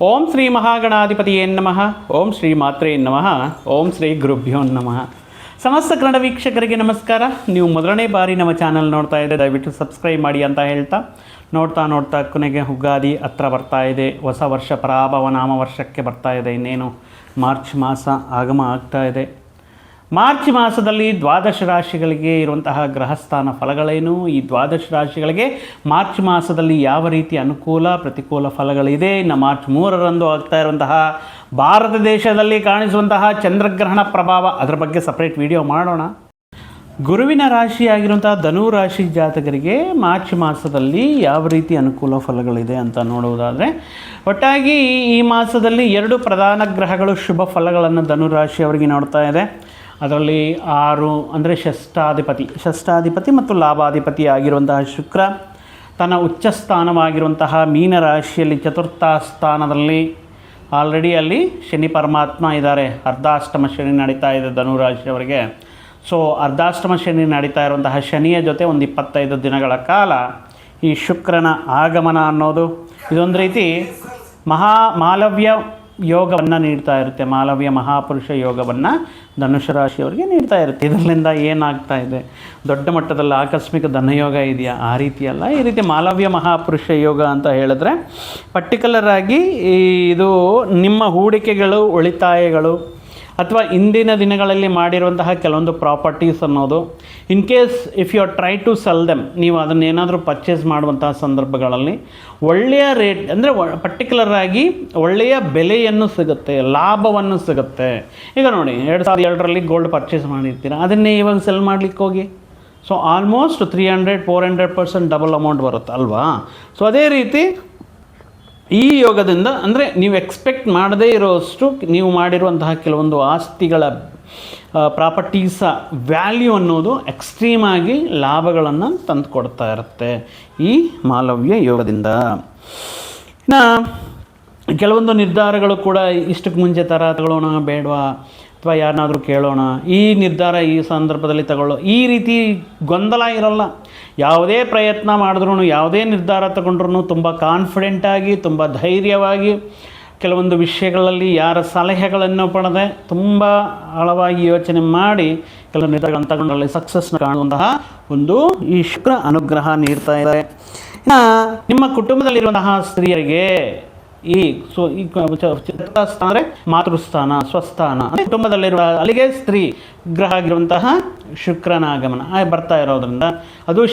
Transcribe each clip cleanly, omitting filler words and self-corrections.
ಓಂ ಶ್ರೀ ಮಹಾಗಣಾಧಿಪತಿಯೇ ನಮಃ. ಓಂ ಶ್ರೀ ಮಾತ್ರೇ ನಮಃ. ಓಂ ಶ್ರೀ ಗುರುಭ್ಯೋ ನಮಃ. ಸಮಸ್ತ ಕನ್ನಡ ವೀಕ್ಷಕರಿಗೆ ನಮಸ್ಕಾರ. ನೀವು ಮೊದಲನೇ ಬಾರಿ ನಮ್ಮ ಚಾನಲ್ ನೋಡ್ತಾ ಇದ್ದರೆ ದಯವಿಟ್ಟು ಸಬ್ಸ್ಕ್ರೈಬ್ ಮಾಡಿ ಅಂತ ಹೇಳ್ತಾ, ನೋಡ್ತಾ ಕೊನೆಗೆ ಯುಗಾದಿ ಹತ್ರ ಬರ್ತಾ ಇದೆ. ಹೊಸ ವರ್ಷ ಪರಾಭವ ನಾಮ ವರ್ಷಕ್ಕೆ ಬರ್ತಾ ಇದೆ. ಇನ್ನೇನು ಮಾರ್ಚ್ ಮಾಸ ಆಗಮ ಆಗ್ತಾ ಇದೆ. ಮಾರ್ಚ್ ಮಾಸದಲ್ಲಿ ದ್ವಾದಶ ರಾಶಿಗಳಿಗೆ ಇರುವಂತಹ ಗ್ರಹಸ್ಥಾನ ಫಲಗಳೇನು, ಈ ದ್ವಾದಶ ರಾಶಿಗಳಿಗೆ ಮಾರ್ಚ್ ಮಾಸದಲ್ಲಿ ಯಾವ ರೀತಿ ಅನುಕೂಲ ಪ್ರತಿಕೂಲ ಫಲಗಳಿದೆ, ಇನ್ನು ಮಾರ್ಚ್ 3ರಂದು ಆಗ್ತಾ ಇರುವಂತಹ ಭಾರತ ದೇಶದಲ್ಲಿ ಕಾಣಿಸುವಂತಹ ಚಂದ್ರಗ್ರಹಣ ಪ್ರಭಾವ, ಅದರ ಬಗ್ಗೆ ಸಪ್ರೇಟ್ ವಿಡಿಯೋ ಮಾಡೋಣ. ಗುರುವಿನ ರಾಶಿಯಾಗಿರುವಂತಹ ಧನು ರಾಶಿ ಜಾತಕರಿಗೆ ಮಾರ್ಚ್ ಮಾಸದಲ್ಲಿ ಯಾವ ರೀತಿ ಅನುಕೂಲ ಫಲಗಳಿದೆ ಅಂತ ನೋಡುವುದಾದರೆ, ಒಟ್ಟಾಗಿ ಈ ಮಾಸದಲ್ಲಿ 2 ಪ್ರಧಾನ ಗ್ರಹಗಳು ಶುಭ ಫಲಗಳನ್ನು ಧನು ರಾಶಿಯವರಿಗೆ ನೋಡ್ತಾ ಇದೆ. ಅದರಲ್ಲಿ 6 ಅಂದರೆ ಷಷ್ಠಾಧಿಪತಿ ಮತ್ತು ಲಾಭಾಧಿಪತಿ ಆಗಿರುವಂತಹ ಶುಕ್ರ ತನ್ನ ಉಚ್ಚ ಸ್ಥಾನವಾಗಿರುವಂತಹ ಮೀನರಾಶಿಯಲ್ಲಿ ಚತುರ್ಥ ಸ್ಥಾನದಲ್ಲಿ ಆಲ್ರೆಡಿ ಅಲ್ಲಿ ಶನಿ ಪರಮಾತ್ಮ ಇದ್ದಾರೆ. ಅರ್ಧಾಷ್ಟಮ ಶನಿ ನಡೀತಾ ಇದೆ ಧನುರಾಶಿಯವರಿಗೆ. ಸೊ ಅರ್ಧಾಷ್ಟಮ ಶನಿ ನಡೀತಾ ಇರುವಂತಹ ಶನಿಯ ಜೊತೆ ಒಂದು 25 ದಿನಗಳ ಕಾಲ ಈ ಶುಕ್ರನ ಆಗಮನ ಅನ್ನೋದು ಇದೊಂದು ರೀತಿ ಮಾಲವ್ಯ ಯೋಗವನ್ನು ನೀಡ್ತಾ ಇರುತ್ತೆ. ಮಾಲವ್ಯ ಮಹಾಪುರುಷ ಯೋಗವನ್ನು ಧನುಷ ರಾಶಿಯವರಿಗೆ ನೀಡ್ತಾ ಇರುತ್ತೆ. ಇದರಿಂದ ಏನಾಗ್ತಾ ಇದೆ, ದೊಡ್ಡ ಮಟ್ಟದಲ್ಲಿ ಆಕಸ್ಮಿಕ ಧನಯೋಗ ಇದೆಯಾ? ಆ ರೀತಿಯಲ್ಲ. ಈ ರೀತಿ ಮಾಲವ್ಯ ಮಹಾಪುರುಷ ಯೋಗ ಅಂತ ಹೇಳಿದ್ರೆ ಪರ್ಟಿಕ್ಯುಲರ್ ಆಗಿ ಇದು ನಿಮ್ಮ ಹೂಡಿಕೆಗಳು, ಉಳಿತಾಯಗಳು ಅಥವಾ ಇಂದಿನ ದಿನಗಳಲ್ಲಿ ಮಾಡಿರುವಂತಹ ಕೆಲವೊಂದು ಪ್ರಾಪರ್ಟೀಸ್ ಅನ್ನೋದು, in case if you are try to sell them, ನೀವು ಅದನ್ನೇನಾದರೂ ಪರ್ಚೇಸ್ ಮಾಡುವಂತಹ ಸಂದರ್ಭಗಳಲ್ಲಿ ಒಳ್ಳೆಯ ರೇಟ್ ಅಂದರೆ ಪರ್ಟಿಕ್ಯುಲರ್ ಆಗಿ ಒಳ್ಳೆಯ ಬೆಲೆಯನ್ನು ಸಿಗುತ್ತೆ, ಲಾಭವನ್ನು ಸಿಗುತ್ತೆ. ಈಗ ನೋಡಿ, 2002ರಲ್ಲಿ ಗೋಲ್ಡ್ ಪರ್ಚೇಸ್ ಮಾಡಿರ್ತೀರ, ಅದನ್ನೇ ಇವಾಗ ಸೆಲ್ ಮಾಡಲಿಕ್ಕೆ ಹೋಗಿ, ಸೊ ಆಲ್ಮೋಸ್ಟ್ 300-400% ಡಬಲ್ ಅಮೌಂಟ್ ಬರುತ್ತೆ ಅಲ್ವಾ? ಸೊ ಅದೇ ರೀತಿ ಈ ಯೋಗದಿಂದ ಅಂದರೆ ನೀವು ಎಕ್ಸ್ಪೆಕ್ಟ್ ಮಾಡದೇ ಇರೋಷ್ಟು ನೀವು ಮಾಡಿರುವಂತಹ ಕೆಲವೊಂದು ಆಸ್ತಿಗಳ ಪ್ರಾಪರ್ಟೀಸ ವ್ಯಾಲ್ಯೂ ಅನ್ನೋದು ಎಕ್ಸ್ಟ್ರೀಮಾಗಿ ಲಾಭಗಳನ್ನು ತಂದು ಕೊಡ್ತಾ ಇರುತ್ತೆ ಈ ಮಾಲವ್ಯ ಯೋಗದಿಂದ. ಇನ್ನು ಕೆಲವೊಂದು ನಿರ್ಧಾರಗಳು ಕೂಡ ಇಷ್ಟಕ್ಕೆ ಮುಂಚೆ ತಗೊಳ್ಳೋಣ ಬೇಡವಾ, ಅಥವಾ ಯಾರನ್ನಾದರೂ ಕೇಳೋಣ, ಈ ನಿರ್ಧಾರ ಈ ಸಂದರ್ಭದಲ್ಲಿ ಈ ರೀತಿ ಗೊಂದಲ ಇರಲ್ಲ. ಯಾವುದೇ ಪ್ರಯತ್ನ ಮಾಡಿದ್ರೂ, ಯಾವುದೇ ನಿರ್ಧಾರ ತಗೊಂಡ್ರೂ ತುಂಬ ಕಾನ್ಫಿಡೆಂಟಾಗಿ, ತುಂಬ ಧೈರ್ಯವಾಗಿ, ಕೆಲವೊಂದು ವಿಷಯಗಳಲ್ಲಿ ಯಾರ ಸಲಹೆಗಳನ್ನು ಪಡೆದೆ ತುಂಬ ಆಳವಾಗಿ ಯೋಚನೆ ಮಾಡಿ ಕೆಲವು ನಿರ್ಧಾರಗಳನ್ನು ತಗೊಂಡಲ್ಲಿ ಸಕ್ಸಸ್ನ ಕಾಣುವಂತಹ ಒಂದು ಈ ಶುಕ್ರ ಅನುಗ್ರಹ ನೀಡ್ತಾ ಇದೆ. ನಿಮ್ಮ ಕುಟುಂಬದಲ್ಲಿರುವಂತಹ ಸ್ತ್ರೀಯರಿಗೆ ಈ ಸ್ಥಾನ ಅಂದರೆ ಮಾತೃಸ್ಥಾನ, ಸ್ವಸ್ಥಾನ, ಕುಟುಂಬದಲ್ಲಿರುವ ಅಲ್ಲಿಗೆ ಸ್ತ್ರೀ ಗ್ರಹ ಆಗಿರುವಂತಹ ಶುಕ್ರನ ಆಗಮನ ಬರ್ತಾ ಇರೋದ್ರಿಂದ ಅದು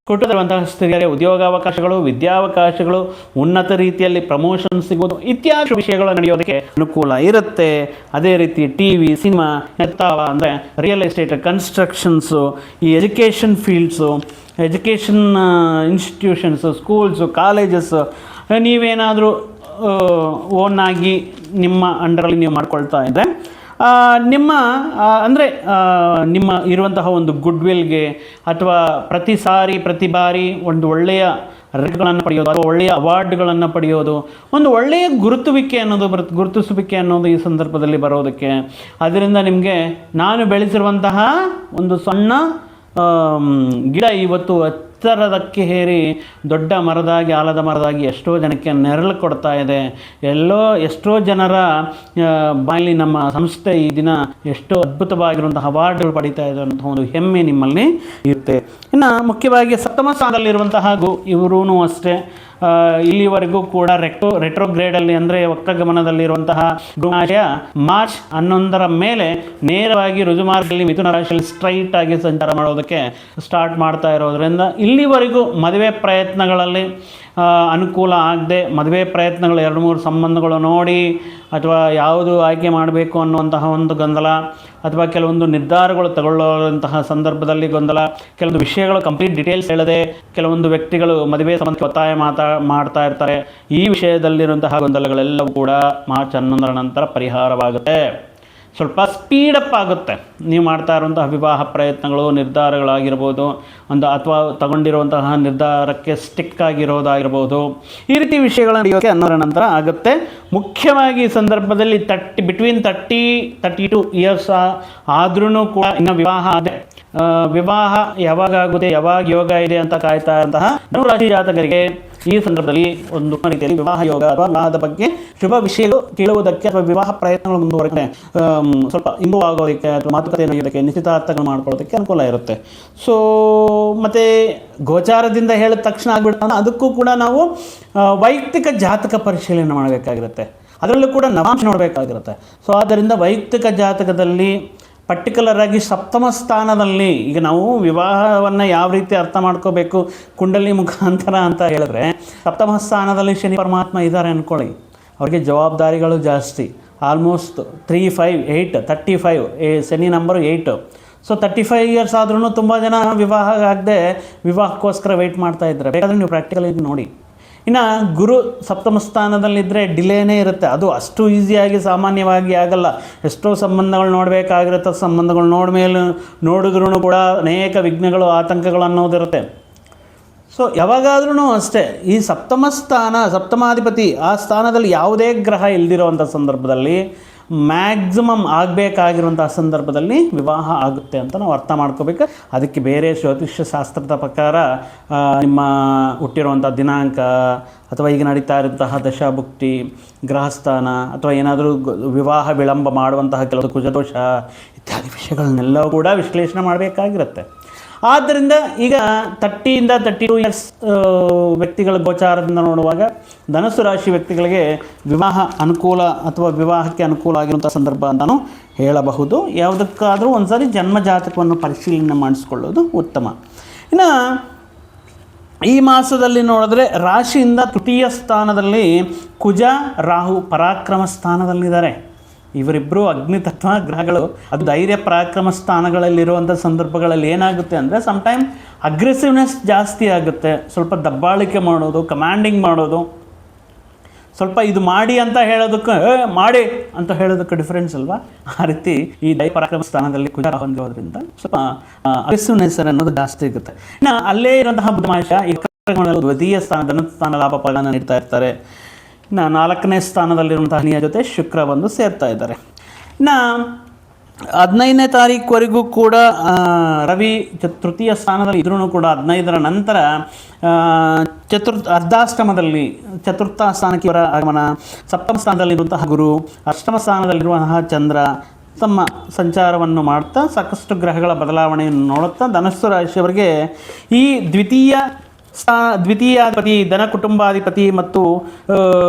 ಕುಟುಂಬದಲ್ಲಿರುವಂತಹ ಸ್ತ್ರೀಯರಿಗೆ ಉದ್ಯೋಗಾವಕಾಶಗಳು, ವಿದ್ಯಾವಕಾಶಗಳು, ಉನ್ನತ ರೀತಿಯಲ್ಲಿ ಪ್ರಮೋಷನ್ ಸಿಗೋದು ಇತ್ಯಾದಿ ವಿಷಯಗಳು ನಡೆಯೋದಕ್ಕೆ ಅನುಕೂಲ ಇರುತ್ತೆ. ಅದೇ ರೀತಿ TV, ಸಿನಿಮಾ, ಅಂದರೆ ರಿಯಲ್ ಎಸ್ಟೇಟ್, ಕನ್ಸ್ಟ್ರಕ್ಷನ್ಸು, ಈ education fields, education institutions, schools, colleges, ನೀವೇನಾದರೂ ಓನಾಗಿ ನಿಮ್ಮ ಅಂಡರಲ್ಲಿ ನೀವು ಮಾಡ್ಕೊಳ್ತಾ ಇದ್ದರೆ ನಿಮ್ಮ ಅಂದರೆ ನಿಮ್ಮ ಇರುವಂತಹ ಒಂದು ಗುಡ್ವಿಲ್ಗೆ ಅಥವಾ ಪ್ರತಿ ಬಾರಿ ಒಂದು ಒಳ್ಳೆಯ ರೇಟ್ಗಳನ್ನು ಪಡೆಯೋದು ಅಥವಾ ಒಳ್ಳೆಯ ಅವಾರ್ಡ್ಗಳನ್ನು ಪಡೆಯೋದು, ಒಂದು ಒಳ್ಳೆಯ ಗುರುತಿಸುವಿಕೆ ಅನ್ನೋದು ಈ ಸಂದರ್ಭದಲ್ಲಿ ಬರೋದಕ್ಕೆ, ಅದರಿಂದ ನಿಮಗೆ ನಾನು ಬೆಳೆಸಿರುವಂತಹ ಒಂದು ಸಣ್ಣ ಗಿಡ ಇವತ್ತು ಎತ್ತರದಕ್ಕೆ ಹೇರಿ ದೊಡ್ಡ ಮರದಾಗಿ, ಆಲದ ಮರದಾಗಿ ಎಷ್ಟೋ ಜನಕ್ಕೆ ನೆರಳು ಕೊಡ್ತಾ ಇದೆ. ಎಷ್ಟೋ ಜನರ ಬಾಯಲ್ಲಿ ನಮ್ಮ ಸಂಸ್ಥೆ ಈ ದಿನ ಎಷ್ಟೋ ಅದ್ಭುತವಾಗಿರುವಂತಹ ಅವಾರ್ಡ್ಗಳು ಪಡೀತಾ ಇದೆ ಅನ್ನೋ ಒಂದು ಹೆಮ್ಮೆ ನಿಮ್ಮಲ್ಲಿ ಇರುತ್ತೆ. ಇನ್ನು ಮುಖ್ಯವಾಗಿ ಸಪ್ತಮ ಸ್ಥಾನದಲ್ಲಿರುವಂತಹ ಇವರೂ ಅಷ್ಟೇ ಇಲ್ಲಿವರೆಗೂ ಕೂಡ ರೆಟ್ರೋಗ್ರೇಡಲ್ಲಿ ಅಂದರೆ ವಕ್ರಗಮನದಲ್ಲಿರುವಂತಹ ಗುರುರಾಶಿಯ ಮಾರ್ಚ್ 11ರ ಮೇಲೆ ನೇರವಾಗಿ ರುಜುಮಾರ್ಗದಲ್ಲಿ ಮಿಥುನ ರಾಶಿಯಲ್ಲಿ ಸ್ಟ್ರೈಟ್ ಆಗಿ ಸಂಚಾರ ಮಾಡೋದಕ್ಕೆ ಸ್ಟಾರ್ಟ್ ಮಾಡ್ತಾ ಇರೋದ್ರಿಂದ ಇಲ್ಲಿವರೆಗೂ ಮದುವೆ ಪ್ರಯತ್ನಗಳಲ್ಲಿ ಅನುಕೂಲ ಆಗದೆ, ಮದುವೆ ಪ್ರಯತ್ನಗಳು 2-3 ಸಂಬಂಧಗಳು ನೋಡಿ ಅಥವಾ ಯಾವುದು ಆಯ್ಕೆ ಮಾಡಬೇಕು ಅನ್ನುವಂತಹ ಒಂದು ಗೊಂದಲ, ಅಥವಾ ಕೆಲವೊಂದು ನಿರ್ಧಾರಗಳು ತಗೊಳ್ಳುವಂತಹ ಸಂದರ್ಭದಲ್ಲಿ ಗೊಂದಲ, ಕೆಲವೊಂದು ವಿಷಯಗಳು ಕಂಪ್ಲೀಟ್ ಡೀಟೇಲ್ಸ್ ಹೇಳದೆ ಕೆಲವೊಂದು ವ್ಯಕ್ತಿಗಳು ಮದುವೆ ಸಂಬಂಧಕ್ಕೆ ಒತ್ತಾಯ ಮಾಡ್ತಾ ಇರ್ತಾರೆ. ಈ ವಿಷಯದಲ್ಲಿರುವಂತಹ ಗೊಂದಲಗಳೆಲ್ಲವೂ ಕೂಡ ಮಾರ್ಚ್ 11ರ ನಂತರ ಪರಿಹಾರವಾಗುತ್ತೆ. ಸ್ವಲ್ಪ ಸ್ಪೀಡಪ್ ಆಗುತ್ತೆ ನೀವು ಮಾಡ್ತಾ ಇರುವಂತಹ ವಿವಾಹ ಪ್ರಯತ್ನಗಳು, ನಿರ್ಧಾರಗಳಾಗಿರ್ಬೋದು, ಅಥವಾ ತಗೊಂಡಿರುವಂತಹ ನಿರ್ಧಾರಕ್ಕೆ ಸ್ಟಿಕ್ ಆಗಿರೋದಾಗಿರ್ಬೋದು, ಈ ರೀತಿ ವಿಷಯಗಳು ನಡೆಯೋಕ್ಕೆ 11ರ ನಂತರ ಆಗುತ್ತೆ. ಮುಖ್ಯವಾಗಿ ಈ ಸಂದರ್ಭದಲ್ಲಿ ಬಿಟ್ವೀನ್ 30-32 ಇಯರ್ಸ್ ಆದ್ರೂ ಕೂಡ ಇನ್ನು ವಿವಾಹ ಯಾವಾಗ ಆಗುತ್ತೆ, ಯಾವಾಗ ಯೋಗ ಇದೆ ಅಂತ ಕಾಯ್ತಾ ಇರುವಂತಹ ಧನುರಾಶಿ ಜಾತಕರಿಗೆ ಈ ಸಂದರ್ಭದಲ್ಲಿ ಒಂದು ರೀತಿಯಲ್ಲಿ ವಿವಾಹ ಯೋಗ ಅಥವಾ ವಿವಾಹದ ಬಗ್ಗೆ ಶುಭ ವಿಷಯಗಳು ಕೇಳುವುದಕ್ಕೆ ಅಥವಾ ವಿವಾಹ ಪ್ರಯತ್ನಗಳು ಮುಂದುವರೆದರೆ ಸ್ವಲ್ಪ ಇಂಪ್ರೂವ್ ಆಗೋದಕ್ಕೆ ಅಥವಾ ಮಾತುಕತೆ ನಡೆಯೋದಕ್ಕೆ ನಿಶ್ಚಿತಾರ್ಥಗಳು ಮಾಡ್ಕೊಳ್ಳೋದಕ್ಕೆ ಅನುಕೂಲ ಇರುತ್ತೆ. ಸೊ ಮತ್ತು ಗೋಚಾರದಿಂದ ಹೇಳಿದ ತಕ್ಷಣ ಆಗ್ಬಿಡ್ತಾನೆ, ಅದಕ್ಕೂ ಕೂಡ ನಾವು ವೈಯಕ್ತಿಕ ಜಾತಕ ಪರಿಶೀಲನೆ ಮಾಡಬೇಕಾಗಿರುತ್ತೆ, ಅದರಲ್ಲೂ ಕೂಡ ನವಾಂಶ ನೋಡಬೇಕಾಗಿರುತ್ತೆ. ಸೊ ಆದ್ದರಿಂದ ವೈಯಕ್ತಿಕ ಜಾತಕದಲ್ಲಿ ಪರ್ಟಿಕ್ಯುಲರ್ ಆಗಿ ಸಪ್ತಮ ಸ್ಥಾನದಲ್ಲಿ, ಈಗ ನಾವು ವಿವಾಹವನ್ನು ಯಾವ ರೀತಿ ಅರ್ಥ ಮಾಡ್ಕೋಬೇಕು ಕುಂಡಲಿ ಮುಖಾಂತರ ಅಂತ ಹೇಳಿದ್ರೆ, ಸಪ್ತಮ ಸ್ಥಾನದಲ್ಲಿ ಶನಿ ಪರಮಾತ್ಮ ಇದ್ದಾರೆ ಅಂದ್ಕೊಳ್ಳಿ, ಅವ್ರಿಗೆ ಜವಾಬ್ದಾರಿಗಳು ಜಾಸ್ತಿ. Almost 3, 5, 8, 35 Shani number 8. So 35 years ಆದ್ರೂ ತುಂಬ ಜನ ವಿವಾಹ ಆಗದೆ ವಿವಾಹಕ್ಕೋಸ್ಕರ ವೆಯ್ಟ್ ಮಾಡ್ತಾ ಇದ್ದಾರೆ. ಬೇಕಾದರೆ ನೀವು ಪ್ರಾಕ್ಟಿಕಲಾಗಿ ನೋಡಿ. ಇನ್ನು ಗುರು ಸಪ್ತಮ ಸ್ಥಾನದಲ್ಲಿದ್ದರೆ ಡಿಲೇನೇ ಇರುತ್ತೆ, ಅದು ಅಷ್ಟು ಈಸಿಯಾಗಿ ಸಾಮಾನ್ಯವಾಗಿ ಆಗಲ್ಲ. ಎಷ್ಟೋ ಸಂಬಂಧಗಳು ನೋಡಬೇಕಾಗಿರುತ್ತೆ, ಸಂಬಂಧಗಳು ನೋಡಿದ್ರೂ ಕೂಡ ಅನೇಕ ವಿಘ್ನಗಳು ಆತಂಕಗಳು ಅನ್ನೋದಿರುತ್ತೆ. ಸೊ ಯಾವಾಗಾದ್ರೂ ಅಷ್ಟೇ ಈ ಸಪ್ತಮಾಧಿಪತಿ ಆ ಸ್ಥಾನದಲ್ಲಿ ಯಾವುದೇ ಗ್ರಹ ಇಲ್ದಿರೋವಂಥ ಸಂದರ್ಭದಲ್ಲಿ ಮ್ಯಾಕ್ಸಿಮಮ್ ಆಗಬೇಕಾಗಿರುವಂಥ ಸಂದರ್ಭದಲ್ಲಿ ವಿವಾಹ ಆಗುತ್ತೆ ಅಂತ ನಾವು ಅರ್ಥ ಮಾಡ್ಕೋಬೇಕು. ಅದಕ್ಕೆ ಬೇರೆ ಜ್ಯೋತಿಷ್ಯ ಶಾಸ್ತ್ರದ ಪ್ರಕಾರ ನಿಮ್ಮ ಹುಟ್ಟಿರುವಂಥ ದಿನಾಂಕ ಅಥವಾ ಈಗ ನಡೀತಾ ಇರುವಂತಹ ದಶಾಭುಕ್ತಿ, ಗ್ರಹಸ್ಥಾನ ಅಥವಾ ಏನಾದರೂ ವಿವಾಹ ವಿಳಂಬ ಮಾಡುವಂತಹ ಕೆಲವು ಕುಜದೋಷ ಇತ್ಯಾದಿ ವಿಷಯಗಳನ್ನೆಲ್ಲವೂ ಕೂಡ ವಿಶ್ಲೇಷಣೆ ಮಾಡಬೇಕಾಗಿರುತ್ತೆ. ಆದ್ದರಿಂದ ಈಗ 30 to 32 ಇಯರ್ಸ್ ವ್ಯಕ್ತಿಗಳ ಗೋಚಾರದಿಂದ ನೋಡುವಾಗ ಧನಸ್ಸು ರಾಶಿ ವ್ಯಕ್ತಿಗಳಿಗೆ ವಿವಾಹ ಅನುಕೂಲ ಅಥವಾ ವಿವಾಹಕ್ಕೆ ಅನುಕೂಲ ಆಗಿರುವಂಥ ಸಂದರ್ಭ ಅಂತಲೂ ಹೇಳಬಹುದು. ಯಾವುದಕ್ಕಾದರೂ ಒಂದು ಸಾರಿ ಜನ್ಮ ಜಾತಕವನ್ನು ಪರಿಶೀಲನೆ ಮಾಡಿಸ್ಕೊಳ್ಳೋದು ಉತ್ತಮ. ಇನ್ನು ಈ ಮಾಸದಲ್ಲಿ ನೋಡಿದ್ರೆ ರಾಶಿಯಿಂದ ತೃತೀಯ ಸ್ಥಾನದಲ್ಲಿ ಕುಜ, ರಾಹು ಪರಾಕ್ರಮ ಸ್ಥಾನದಲ್ಲಿದ್ದಾರೆ. ಇವರಿಬ್ಬರು ಅಗ್ನಿತತ್ವ ಗ್ರಹಗಳು. ಅದು ಧೈರ್ಯ ಪರಾಕ್ರಮ ಸ್ಥಾನಗಳಲ್ಲಿರುವಂಥ ಸಂದರ್ಭಗಳಲ್ಲಿ ಏನಾಗುತ್ತೆ ಅಂದರೆ ಸಮ್ಟೈಮ್ ಅಗ್ರೆಸಿವ್ನೆಸ್ ಜಾಸ್ತಿ ಆಗುತ್ತೆ, ಸ್ವಲ್ಪ ದಬ್ಬಾಳಿಕೆ ಮಾಡೋದು, ಕಮಾಂಡಿಂಗ್ ಮಾಡೋದು, ಸ್ವಲ್ಪ ಇದು ಮಾಡಿ ಅಂತ ಹೇಳೋದಕ್ಕೆ ಮಾಡಿ ಅಂತ ಹೇಳೋದಕ್ಕೆ ಡಿಫ್ರೆನ್ಸ್ ಅಲ್ವಾ. ಆ ರೀತಿ ಈ ಧೈರ್ಯ ಪರಾಕ್ರಮ ಸ್ಥಾನದಲ್ಲಿ ಕುಜ ಹೊಂದಿರೋದ್ರಿಂದ ಸ್ವಲ್ಪ ಅಗ್ರೆಸಿವ್ನೆಸ್ ಅನ್ನೋದು ಜಾಸ್ತಿ ಆಗುತ್ತೆ. ಇನ್ನು ಅಲ್ಲೇ ಇರುವಂತಹ ಬುಧಮಾಶ ಈ ದ್ವಿತೀಯ ಸ್ಥಾನ ಲಾಭ ಫಲನ ನೀಡ್ತಾ ಇರ್ತಾರೆ. ಇನ್ನು 4ನೇ ಸ್ಥಾನದಲ್ಲಿರುವಂತಹ ಶನಿಯ ಜೊತೆ ಶುಕ್ರ ಬಂದು ಸೇರ್ತಾ ಇದ್ದಾರೆ. ಇನ್ನು 15ನೇ ತಾರೀಕುವರೆಗೂ ಕೂಡ ರವಿ ತೃತೀಯ ಸ್ಥಾನದಲ್ಲಿ ಇದ್ರೂ ಕೂಡ 15ರ ನಂತರ ಅರ್ಧಾಷ್ಟಮದಲ್ಲಿ ಚತುರ್ಥ ಸ್ಥಾನಕ್ಕೆ ಇವರ ಆಗಮನ, ಸಪ್ತಮ ಸ್ಥಾನದಲ್ಲಿರುವಂತಹ ಗುರು, ಅಷ್ಟಮ ಸ್ಥಾನದಲ್ಲಿರುವಂತಹ ಚಂದ್ರ ತಮ್ಮ ಸಂಚಾರವನ್ನು ಮಾಡ್ತಾ ಸಾಕಷ್ಟು ಗ್ರಹಗಳ ಬದಲಾವಣೆಯನ್ನು ನೋಡುತ್ತಾ ಧನಸ್ಸು ರಾಶಿಯವರಿಗೆ ಈ ದ್ವಿತೀಯಾಧಿಪತಿ, ಧನ ಕುಟುಂಬಾಧಿಪತಿ ಮತ್ತು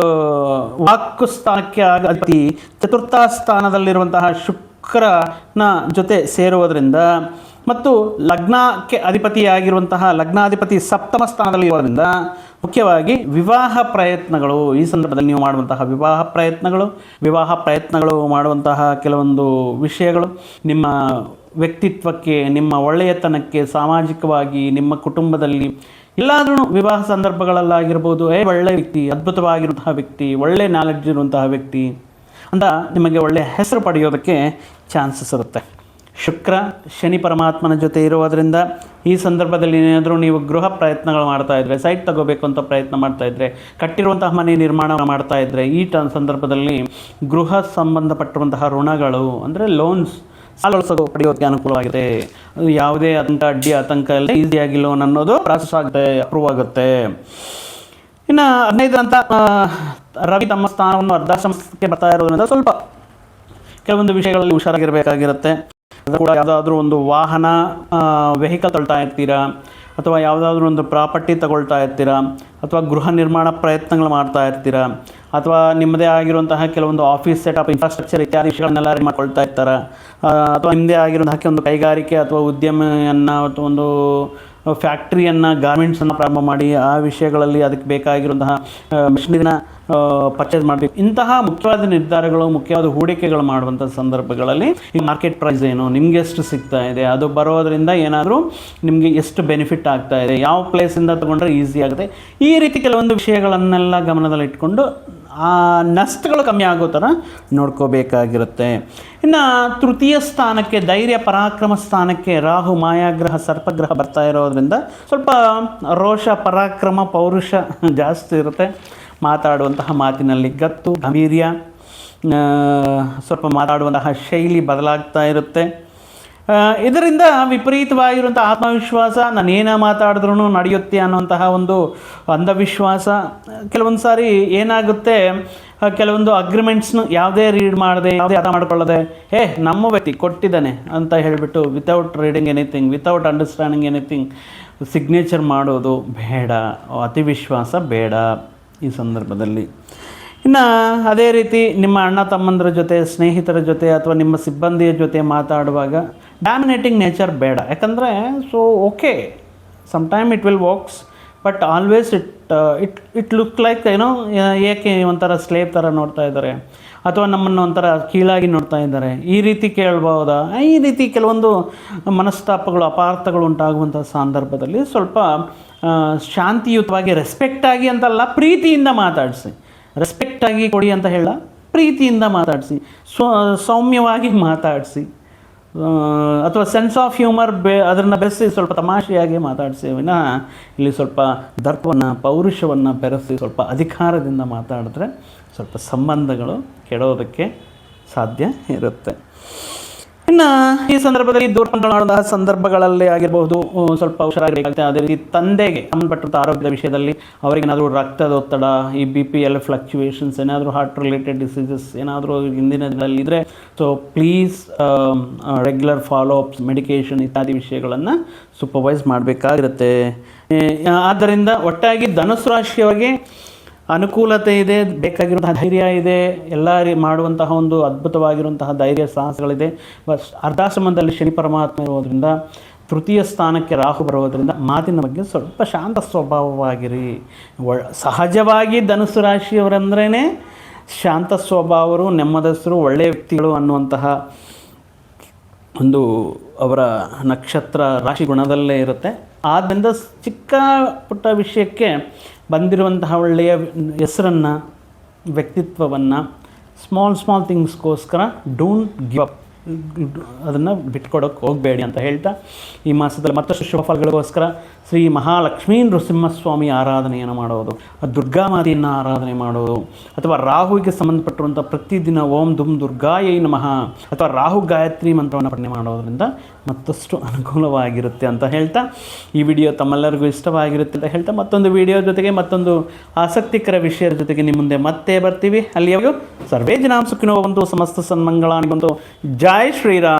ವಾಕ್ಕು ಸ್ಥಾನಕ್ಕೆ ಅಧಿಪತಿ ಚತುರ್ಥ ಸ್ಥಾನದಲ್ಲಿರುವಂತಹ ಶುಕ್ರನ ಜೊತೆ ಸೇರುವುದರಿಂದ ಮತ್ತು ಲಗ್ನಕ್ಕೆ ಅಧಿಪತಿಯಾಗಿರುವಂತಹ ಲಗ್ನಾಧಿಪತಿ ಸಪ್ತಮ ಸ್ಥಾನದಲ್ಲಿ ಇರೋದ್ರಿಂದ ಮುಖ್ಯವಾಗಿ ವಿವಾಹ ಪ್ರಯತ್ನಗಳು ಈ ಸಂದರ್ಭದಲ್ಲಿ ನೀವು ಮಾಡುವಂತಹ ವಿವಾಹ ಪ್ರಯತ್ನಗಳು ಮಾಡುವಂತಹ ಕೆಲವೊಂದು ವಿಷಯಗಳು ನಿಮ್ಮ ವ್ಯಕ್ತಿತ್ವಕ್ಕೆ, ನಿಮ್ಮ ಒಳ್ಳೆಯತನಕ್ಕೆ, ಸಾಮಾಜಿಕವಾಗಿ ನಿಮ್ಮ ಕುಟುಂಬದಲ್ಲಿ ಎಲ್ಲಾದ್ರೂ ವಿವಾಹ ಸಂದರ್ಭಗಳಲ್ಲಾಗಿರ್ಬೋದು, ಒಳ್ಳೆಯ ವ್ಯಕ್ತಿ, ಅದ್ಭುತವಾಗಿರುವಂತಹ ವ್ಯಕ್ತಿ, ಒಳ್ಳೆ ನಾಲೆಡ್ಜ್ ಇರುವಂತಹ ವ್ಯಕ್ತಿ ಅಂತ ನಿಮಗೆ ಒಳ್ಳೆಯ ಹೆಸರು ಪಡೆಯೋದಕ್ಕೆ ಚಾನ್ಸಸ್ ಇರುತ್ತೆ. ಶುಕ್ರ ಶನಿ ಪರಮಾತ್ಮನ ಜೊತೆ ಇರುವುದರಿಂದ ಈ ಸಂದರ್ಭದಲ್ಲಿ ಏನಾದರೂ ನೀವು ಗೃಹ ಪ್ರಯತ್ನಗಳು ಮಾಡ್ತಾಯಿದ್ರೆ, ಸೈಟ್ ತಗೋಬೇಕು ಅಂತ ಪ್ರಯತ್ನ ಮಾಡ್ತಾಯಿದ್ರೆ, ಕಟ್ಟಿರುವಂತಹ ಮನೆ ನಿರ್ಮಾಣ ಮಾಡ್ತಾಯಿದ್ರೆ ಈ ಸಂದರ್ಭದಲ್ಲಿ ಗೃಹ ಸಂಬಂಧಪಟ್ಟಿರುವಂತಹ ಋಣಗಳು ಅಂದರೆ ಲೋನ್ಸ್ ಪಡೆಯೋದಕ್ಕೆ ಅನುಕೂಲವಾಗಿದೆ. ಯಾವುದೇ ಆತಂಕ ಎಲ್ಲ ಈಸಿಯಾಗಿ ಲೋನ್ ಅನ್ನೋದು ಪ್ರಾಸೆಸ್ ಆಗುತ್ತೆ, ಅಪ್ರೂವ್ ಆಗುತ್ತೆ. ಇನ್ನು 15 ಅಂತ ರವಿ ತಮ್ಮ ಸ್ಥಾನವನ್ನು ಅರ್ಧಾಶ್ರಮಕ್ಕೆ ಬರ್ತಾ ಇರೋದ್ರಿಂದ ಸ್ವಲ್ಪ ಕೆಲವೊಂದು ವಿಷಯಗಳಲ್ಲಿ ಹುಷಾರಾಗಿರಬೇಕಾಗಿರುತ್ತೆ. ಕೂಡ ಯಾವುದಾದ್ರೂ ಒಂದು ವಾಹನ ವೆಹಿಕಲ್ ತೊಳ್ತಾ ಇರ್ತೀರಾ, ಅಥವಾ ಯಾವುದಾದ್ರೂ ಒಂದು ಪ್ರಾಪರ್ಟಿ ತಗೊಳ್ತಾ ಇರ್ತೀರಾ, ಅಥವಾ ಗೃಹ ನಿರ್ಮಾಣ ಪ್ರಯತ್ನಗಳು ಮಾಡ್ತಾ ಇರ್ತೀರಾ, ಅಥವಾ ನಿಮ್ಮದೇ ಆಗಿರುವಂತಹ ಕೆಲವೊಂದು ಆಫೀಸ್ ಸೆಟಪ್, ಇನ್ಫ್ರಾಸ್ಟ್ರಕ್ಚರ್ ಇತ್ಯಾದಿ ವಿಷಯಗಳನ್ನೆಲ್ಲ ಮಾಡ್ಕೊಳ್ತಾ ಇರ್ತಾರೆ, ಅಥವಾ ನಿಮ್ಮದೇ ಆಗಿರುವಂತಹ ಒಂದು ಕೈಗಾರಿಕೆ ಅಥವಾ ಉದ್ಯಮವನ್ನು ಅಥವಾ ಒಂದು ಫ್ಯಾಕ್ಟ್ರಿಯನ್ನು, ಗಾರ್ಮೆಂಟ್ಸನ್ನು ಪ್ರಾರಂಭ ಮಾಡಿ ಆ ವಿಷಯಗಳಲ್ಲಿ ಅದಕ್ಕೆ ಬೇಕಾಗಿರುವಂತಹ ಮಿಷನರಿನ ಪರ್ಚೇಸ್ ಮಾಡಬೇಕು. ಇಂತಹ ಮುಖ್ಯವಾದ ನಿರ್ಧಾರಗಳು, ಮುಖ್ಯವಾದ ಹೂಡಿಕೆಗಳು ಮಾಡುವಂಥ ಸಂದರ್ಭಗಳಲ್ಲಿ ಈ ಮಾರ್ಕೆಟ್ ಪ್ರೈಸ್ ಏನು, ನಿಮಗೆ ಎಷ್ಟು ಸಿಗ್ತಾ ಇದೆ, ಅದು ಬರೋದರಿಂದ ಏನಾದರೂ ನಿಮಗೆ ಎಷ್ಟು ಬೆನಿಫಿಟ್ ಆಗ್ತಾ ಇದೆ, ಯಾವ ಪ್ಲೇಸಿಂದ ತೊಗೊಂಡ್ರೆ ಈಸಿ ಆಗುತ್ತೆ, ಈ ರೀತಿ ಕೆಲವೊಂದು ವಿಷಯಗಳನ್ನೆಲ್ಲ ಗಮನದಲ್ಲಿಟ್ಕೊಂಡು ಆ ನಷ್ಟಗಳು ಕಮ್ಮಿ ಆಗೋ ಥರ ನೋಡ್ಕೋಬೇಕಾಗಿರುತ್ತೆ. ಇನ್ನು ತೃತೀಯ ಸ್ಥಾನಕ್ಕೆ, ಧೈರ್ಯ ಪರಾಕ್ರಮ ಸ್ಥಾನಕ್ಕೆ ರಾಹು ಮಾಯಾಗ್ರಹ ಸರ್ಪಗ್ರಹ ಬರ್ತಾ ಇರೋದ್ರಿಂದ ಸ್ವಲ್ಪ ರೋಷ, ಪರಾಕ್ರಮ, ಪೌರುಷ ಜಾಸ್ತಿ ಇರುತ್ತೆ. ಮಾತಾಡುವಂತಹ ಮಾತಿನಲ್ಲಿ ಗತ್ತು, ಗಾಂಭೀರ್ಯ, ಸ್ವಲ್ಪ ಮಾತಾಡುವಂತಹ ಶೈಲಿ ಬದಲಾಗ್ತಾ ಇರುತ್ತೆ. ಇದರಿಂದ ವಿಪರೀತವಾಗಿರುವಂಥ ಆತ್ಮವಿಶ್ವಾಸ, ನಾನೇನು ಮಾತಾಡಿದ್ರೂ ನಡೆಯುತ್ತೆ ಅನ್ನುವಂತಹ ಒಂದು ಅಂಧವಿಶ್ವಾಸ. ಕೆಲವೊಂದು ಸಾರಿ ಏನಾಗುತ್ತೆ, ಕೆಲವೊಂದು ಅಗ್ರಿಮೆಂಟ್ಸ್ನು ಯಾವುದೇ ರೀಡ್ ಮಾಡದೆ, ಯಾವುದೇ ಅರ್ಥ ಮಾಡ್ಕೊಳ್ಳದೆ, ನಮ್ಮ ವ್ಯಕ್ತಿ ಕೊಟ್ಟಿದ್ದಾನೆ ಅಂತ ಹೇಳಿಬಿಟ್ಟು without reading anything, without understanding anything signature ಮಾಡೋದು ಬೇಡ. ಅತಿವಿಶ್ವಾಸ ಬೇಡ ಈ ಸಂದರ್ಭದಲ್ಲಿ. ಇನ್ನು ಅದೇ ರೀತಿ ನಿಮ್ಮ ಅಣ್ಣ ತಮ್ಮಂದ್ರ ಜೊತೆ, ಸ್ನೇಹಿತರ ಜೊತೆ ಅಥವಾ ನಿಮ್ಮ ಸಿಬ್ಬಂದಿಯ ಜೊತೆ ಮಾತಾಡುವಾಗ ಡಾಮಿನೇಟಿಂಗ್ ನೇಚರ್ ಬೇಡ. ಯಾಕಂದರೆ okay, sometime it will works, but always it look like ಏಕೆ ಒಂಥರ ಸ್ಲೇವ್ ಥರ ನೋಡ್ತಾ ಇದ್ದಾರೆ ಅಥವಾ ನಮ್ಮನ್ನು ಒಂಥರ ಕೀಳಾಗಿ ನೋಡ್ತಾ ಇದ್ದಾರೆ, ಈ ರೀತಿ ಕೇಳ್ಬೋದಾ? ಈ ರೀತಿ ಕೆಲವೊಂದು ಮನಸ್ತಾಪಗಳು, ಅಪಾರ್ಥಗಳು ಉಂಟಾಗುವಂಥ ಸಂದರ್ಭದಲ್ಲಿ ಸ್ವಲ್ಪ ಶಾಂತಿಯುತವಾಗಿ, ರೆಸ್ಪೆಕ್ಟಾಗಿ ಅಂತಲ್ಲ, ಪ್ರೀತಿಯಿಂದ ಮಾತಾಡಿಸಿ. ರೆಸ್ಪೆಕ್ಟಾಗಿ ಕೊಡಿ ಅಂತ ಹೇಳ, ಪ್ರೀತಿಯಿಂದ ಮಾತಾಡಿಸಿ, ಸೌಮ್ಯವಾಗಿ ಮಾತಾಡಿಸಿ, ಅಥವಾ ಸೆನ್ಸ್ ಆಫ್ ಹ್ಯೂಮರ್ ಅದನ್ನು ಬೆರೆಸಿ ಸ್ವಲ್ಪ ತಮಾಷೆಯಾಗಿ ಮಾತಾಡಿಸಿ ವಿನಃ ಇಲ್ಲಿ ಸ್ವಲ್ಪ ದರ್ಪವನ್ನು, ಪೌರುಷವನ್ನು ಬೆರೆಸಿ ಸ್ವಲ್ಪ ಅಧಿಕಾರದಿಂದ ಮಾತಾಡಿದ್ರೆ ಸ್ವಲ್ಪ ಸಂಬಂಧಗಳು ಕೆಡೋದಕ್ಕೆ ಸಾಧ್ಯ ಇರುತ್ತೆ. ಇನ್ನು ಈ ಸಂದರ್ಭದಲ್ಲಿ ದೂರವಾಣಿಯ ಸಂದರ್ಭಗಳಲ್ಲಿ ಆಗಿರಬಹುದು, ಸ್ವಲ್ಪ ಹುಷಾರಾಗಿರುತ್ತೆ. ಅದೇ ರೀತಿ ತಂದೆಗೆ ಸಂಬಂಧಪಟ್ಟಂಥ ಆರೋಗ್ಯದ ವಿಷಯದಲ್ಲಿ ಅವರಿಗೇನಾದರೂ ರಕ್ತದೊತ್ತಡ, ಈ BPL ಫ್ಲಕ್ಚುಯೇಷನ್ಸ್, ಏನಾದರೂ ಹಾರ್ಟ್ ರಿಲೇಟೆಡ್ ಡಿಸೀಸಸ್ ಏನಾದರೂ ಹಿಂದಿನ ದಿನದಲ್ಲಿ ಇದ್ದರೆ, so please regular follow-ups, medication ಇತ್ಯಾದಿ ವಿಷಯಗಳನ್ನು ಸೂಪರ್ವೈಸ್ ಮಾಡಬೇಕಾಗಿರುತ್ತೆ. ಆದ್ದರಿಂದ ಒಟ್ಟಾಗಿ ಧನುಸ್ಸು ರಾಶಿಯವರಿಗೆ ಅನುಕೂಲತೆ ಇದೆ, ಬೇಕಾಗಿರುವಂತಹ ಧೈರ್ಯ ಇದೆ, ಎಲ್ಲ ಮಾಡುವಂತಹ ಒಂದು ಅದ್ಭುತವಾಗಿರುವಂತಹ ಧೈರ್ಯ ಸಾಹಸಗಳಿದೆ. ಬಟ್ ಅರ್ಧಾಶ್ರಮದಲ್ಲಿ ಶನಿ ಪರಮಾತ್ಮ ಇರೋದರಿಂದ, ತೃತೀಯ ಸ್ಥಾನಕ್ಕೆ ರಾಹು ಬರೋದರಿಂದ ಮಾತಿನ ಬಗ್ಗೆ ಸ್ವಲ್ಪ ಶಾಂತ ಸ್ವಭಾವವಾಗಿರಿ. ಸಹಜವಾಗಿ ಧನುಸ್ಸು ರಾಶಿಯವರಂದ್ರೇ ಶಾಂತ ಸ್ವಭಾವರು, ನೆಮ್ಮದಸ್ಥರು, ಒಳ್ಳೆಯ ವ್ಯಕ್ತಿಗಳು ಅನ್ನುವಂತಹ ಒಂದು ಅವರ ನಕ್ಷತ್ರ ರಾಶಿ ಗುಣದಲ್ಲೇ ಇರುತ್ತೆ. ಆದ್ದರಿಂದ ಚಿಕ್ಕ ಪುಟ್ಟ ವಿಷಯಕ್ಕೆ ಬಂದಿರುವಂತಹ ಒಳ್ಳೆಯ ಹೆಸರನ್ನು, ವ್ಯಕ್ತಿತ್ವವನ್ನು, ಸ್ಮಾಲ್ ಥಿಂಗ್ಸ್ಗೋಸ್ಕರ ಡೋಂಟ್ ಗಿವ್ ಅಪ್, ಅದನ್ನು ಬಿಟ್ಕೊಡೋಕ್ಕೆ ಹೋಗಬೇಡಿ ಅಂತ ಹೇಳ್ತಾ, ಈ ಮಾಸದಲ್ಲಿ ಮತ್ತಷ್ಟು ಶುಭ ಫಲಗಳಿಗೋಸ್ಕರ ಶ್ರೀ ಮಹಾಲಕ್ಷ್ಮೀ ನೃಸಿಂಹಸ್ವಾಮಿ ಆರಾಧನೆಯನ್ನು ಮಾಡೋದು, ದುರ್ಗಾಮಾತೆಯನ್ನು ಆರಾಧನೆ ಮಾಡೋದು, ಅಥವಾ ರಾಹುವಿಗೆ ಸಂಬಂಧಪಟ್ಟಿರುವಂಥ ಪ್ರತಿದಿನ ಓಂ ದುಮ್ ದುರ್ಗಾಯೈ ನಮಃ ಅಥವಾ ರಾಹು ಗಾಯತ್ರಿ ಮಂತ್ರವನ್ನು ಪಠನೆ ಮಾಡೋದರಿಂದ ಮತ್ತಷ್ಟು ಅನುಕೂಲವಾಗಿರುತ್ತೆ ಅಂತ ಹೇಳ್ತಾ, ಈ ವಿಡಿಯೋ ತಮ್ಮೆಲ್ಲರಿಗೂ ಇಷ್ಟವಾಗಿರುತ್ತೆ ಅಂತ ಹೇಳ್ತಾ, ಮತ್ತೊಂದು ವಿಡಿಯೋ ಜೊತೆಗೆ ಮತ್ತೊಂದು ಆಸಕ್ತಿಕರ ವಿಷಯದ ಜೊತೆಗೆ ನಿಮ್ಮ ಮುಂದೆ ಮತ್ತೆ ಬರ್ತೀವಿ. ಅಲ್ಲಿಯವರೆಗೂ ಸರ್ವೇ ಜನಾಂ ಸುಖಿನೋ ಭವಂತು, ಸಮಸ್ತ ಸನ್ಮಂಗಳಾನಿ ಭವಂತು. ಜೈ ಶ್ರೀರಾಮ್.